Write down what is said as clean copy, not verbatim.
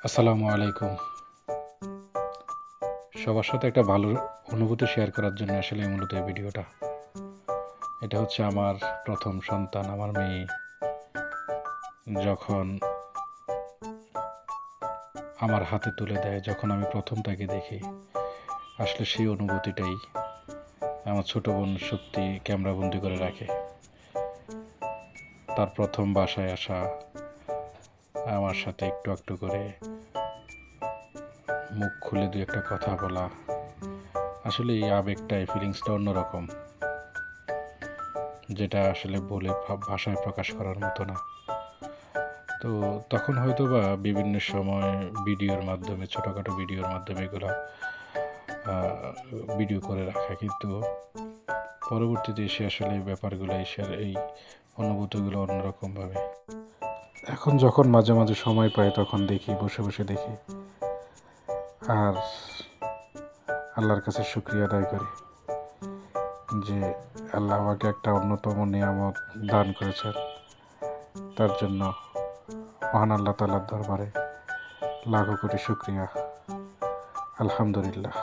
আসসালামু আলাইকুম। সবার সাথে একটা ভালো অনুভূতি শেয়ার করার জন্য আসলে মূলত এই ভিডিওটা। এটা হচ্ছে আমার প্রথম সন্তান, আমার মেয়ে যখন আমার হাতে তুলে দেয়, যখন আমি প্রথম তাকে দেখি, আসলে সেই অনুভূতিটাই আমার ছোট বোন সত্যি ক্যামেরাবন্দি করে রাখে। তার প্রথম বাসায় আসা, আমার সাথে একটু একটু করে মুখ খুলে দু একটা কথা বলা, আসলে এই আবেগটা, এই ফিলিংসটা অন্যরকম, যেটা আসলে বলে ভাষায় প্রকাশ করার মতো না। তো তখন হয়তো বা বিভিন্ন সময় ভিডিওর মাধ্যমে, ছোটোখাটো ভিডিওর মাধ্যমে এগুলো ভিডিও করে রাখা, কিন্তু পরবর্তীতে এসে আসলে এই ব্যাপারগুলো এসে এই অনুভূতিগুলো অন্যরকমভাবে এখন যখন মাঝে মাঝে সময় পাই তখন দেখি, বসে বসে দেখি, আর আল্লাহর কাছে শুকরিয়া আদায় করি যে আল্লাহ আমাকে একটা অন্যতম নিয়ামত দান করেছেন। তার জন্য মহান আল্লাহ তাআলার দরবারে লাখো কোটি শুকরিয়া। আলহামদুলিল্লাহ।